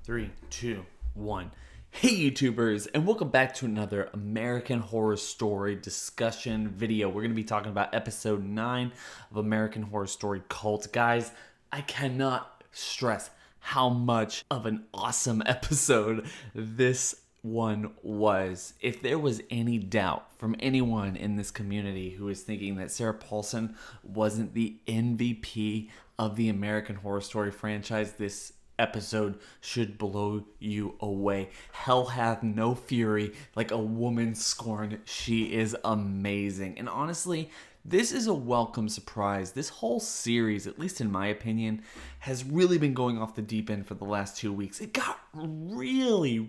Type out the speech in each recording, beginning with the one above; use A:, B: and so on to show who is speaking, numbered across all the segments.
A: Three, two, one. Hey YouTubers, and welcome back to another American Horror Story discussion video. We're going to be talking about episode 9 of American Horror Story Cult. Guys, I cannot stress how much of an awesome episode this one was. If there was any doubt from anyone in this community who is thinking that Sarah Paulson wasn't the MVP of the American Horror Story franchise, this episode should blow you away. Hell hath no fury like a woman scorned. She is amazing. And honestly, this is a welcome surprise. This whole series, at least in my opinion, has really been going off the deep end for the last 2 weeks. It got really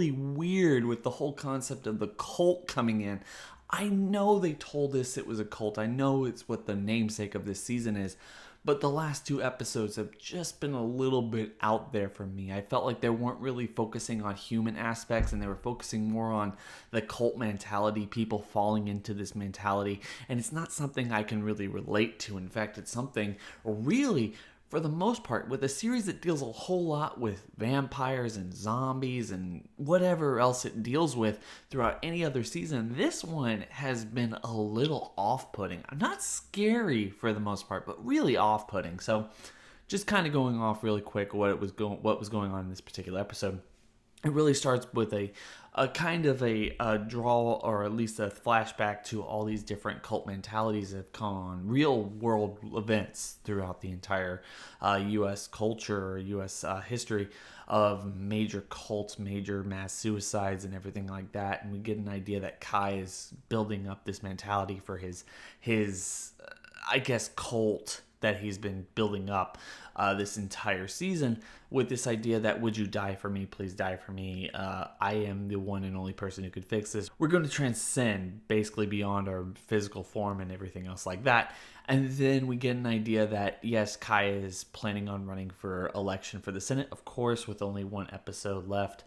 A: weird with the whole concept of the cult coming in. I know they told us it was a cult. I know it's what the namesake of this season is. But the last 2 episodes have just been a little bit out there for me. I felt like they weren't really focusing on human aspects and they were focusing more on the cult mentality, people falling into this mentality. And it's not something I can really relate to. In fact, it's something really, for the most part, with a series that deals a whole lot with vampires and zombies and whatever else it deals with throughout any other season, this one has been a little off-putting. Not scary for the most part, but really off-putting. So just kind of going off really quick what was going on in this particular episode. It really starts with a kind of a draw, or at least a flashback to all these different cult mentalities that have come on real world events throughout the entire U.S. culture or U.S. History of major cults, major mass suicides and everything like that. And we get an idea that Kai is building up this mentality for his I guess, cult that he's been building up this entire season, with this idea that, would you die for me? Please die for me. I am the one and only person who could fix this. We're going to transcend basically beyond our physical form and everything else like that. And then we get an idea that, yes, Kai is planning on running for election for the Senate. Of course, with only 1 episode left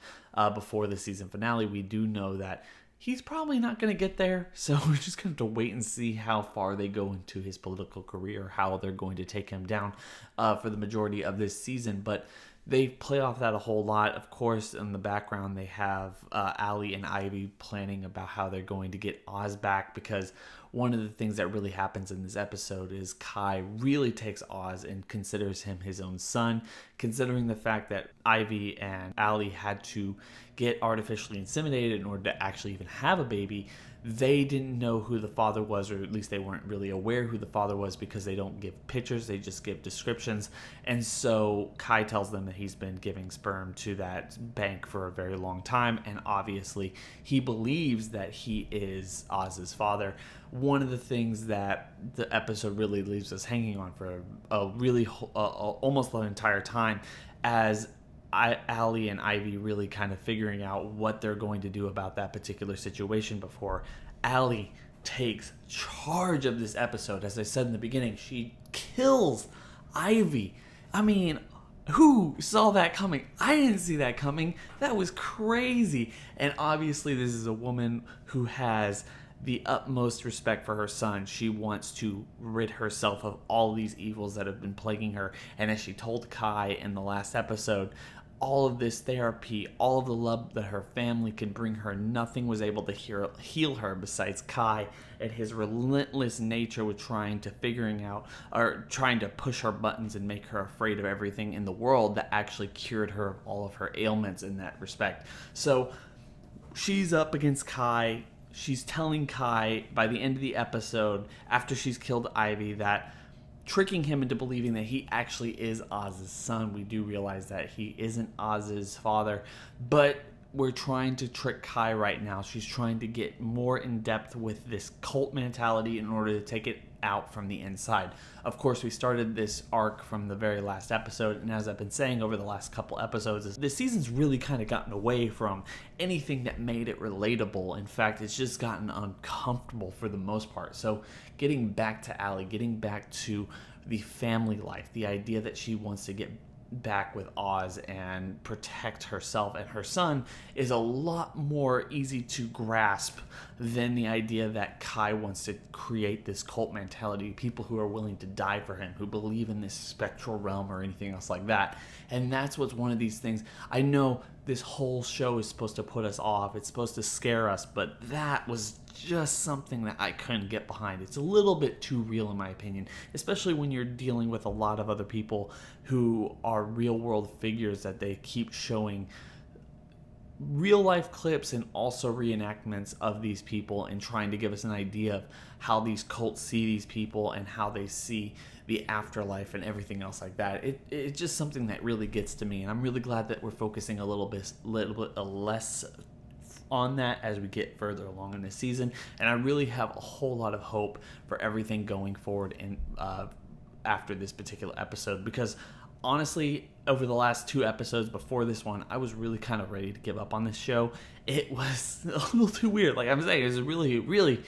A: before the season finale, we do know that he's probably not going to get there, so we're just going to have to wait and see how far they go into his political career, how they're going to take him down for the majority of this season. But they play off that a whole lot. Of course, in the background, they have Allie and Ivy planning about how they're going to get Oz back, because one of the things that really happens in this episode is Kai really takes Oz and considers him his own son, considering the fact that Ivy and Allie had to get artificially inseminated in order to actually even have a baby. They didn't know who the father was, or at least they weren't really aware who the father was, because they don't give pictures, they just give descriptions. And so Kai tells them that he's been giving sperm to that bank for a very long time, and obviously he believes that he is Oz's father. One of the things that the episode really leaves us hanging on for almost the entire time, as Allie and Ivy really kind of figuring out what they're going to do about that particular situation before Allie takes charge of this episode. As I said in the beginning, she kills Ivy. I mean, who saw that coming? I didn't see that coming. That was crazy. And obviously this is a woman who has the utmost respect for her son. She wants to rid herself of all these evils that have been plaguing her. And as she told Kai in the last episode, all of this therapy, all of the love that her family could bring her, nothing was able to heal her besides Kai and his relentless nature with trying to push her buttons and make her afraid of everything in the world, that actually cured her of all of her ailments in that respect. So she's up against Kai. She's telling Kai by the end of the episode, after she's killed Ivy, that tricking him into believing that he actually is Oz's son. We do realize that he isn't Oz's father, but we're trying to trick Kai right now. She's trying to get more in depth with this cult mentality in order to take it out from the inside. Of course, we started this arc from the very last episode, and as I've been saying over the last couple episodes, this season's really kind of gotten away from anything that made it relatable. In fact, it's just gotten uncomfortable for the most part. So getting back to Allie, getting back to the family life, the idea that she wants to get back with Oz and protect herself and her son is a lot more easy to grasp than the idea that Kai wants to create this cult mentality, people who are willing to die for him, who believe in this spectral realm or anything else like that. And that's what's one of these things. I know this whole show is supposed to put us off, it's supposed to scare us, but that was just something that I couldn't get behind. It's a little bit too real in my opinion, especially when you're dealing with a lot of other people who are real world figures that they keep showing real life clips and also reenactments of these people and trying to give us an idea of how these cults see these people and how they see the afterlife and everything else like that. It's just something that really gets to me, and I'm really glad that we're focusing a little bit less on that as we get further along in this season. And I really have a whole lot of hope for everything going forward in after this particular episode, because honestly, over the last 2 episodes before this one, I was really kind of ready to give up on this show. It was a little too weird. Like I'm saying, it was really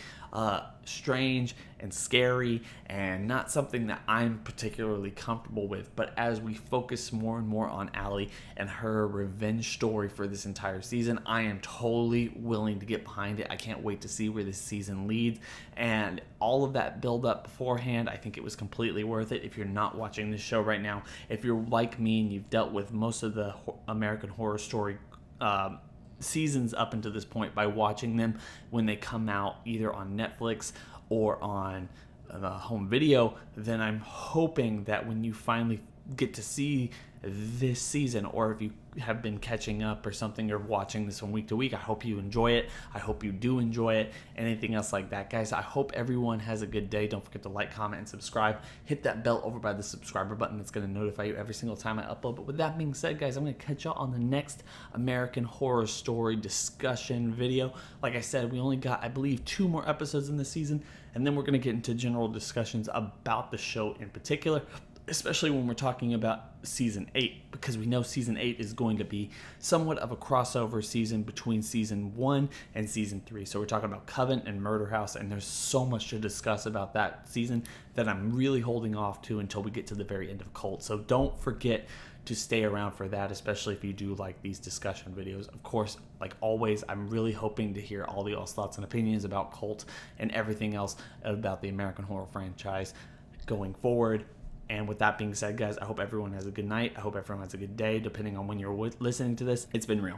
A: strange and scary and not something that I'm particularly comfortable with. But as we focus more and more on Allie and her revenge story for this entire season, I am totally willing to get behind it. I can't wait to see where this season leads, and all of that build up beforehand, I think it was completely worth it. If you're not watching this show right now, if you're like me and you've dealt with most of the American Horror Story seasons up until this point by watching them when they come out either on Netflix or on home video, then I'm hoping that when you finally get to see this season, or if you have been catching up or something, or watching this from week to week, I hope you enjoy it. I hope you do enjoy it. Anything else like that, guys, I hope everyone has a good day. Don't forget to like, comment, and subscribe. Hit that bell over by the subscriber button. That's going to notify you every single time I upload. But with that being said, guys, I'm going to catch y'all on the next American Horror Story discussion video. Like I said, we only got, I believe, 2 more episodes in this season, and then we're going to get into general discussions about the show in particular, especially when we're talking about season 8, because we know season 8 is going to be somewhat of a crossover season between season 1 and season 3. So we're talking about Coven and Murder House, and there's so much to discuss about that season that I'm really holding off to until we get to the very end of Cult. So don't forget to stay around for that, especially if you do like these discussion videos. Of course, like always, I'm really hoping to hear all y'all's thoughts and opinions about Cult and everything else about the American Horror franchise going forward. And with that being said, guys, I hope everyone has a good night. I hope everyone has a good day, depending on when you're listening to this. It's been real.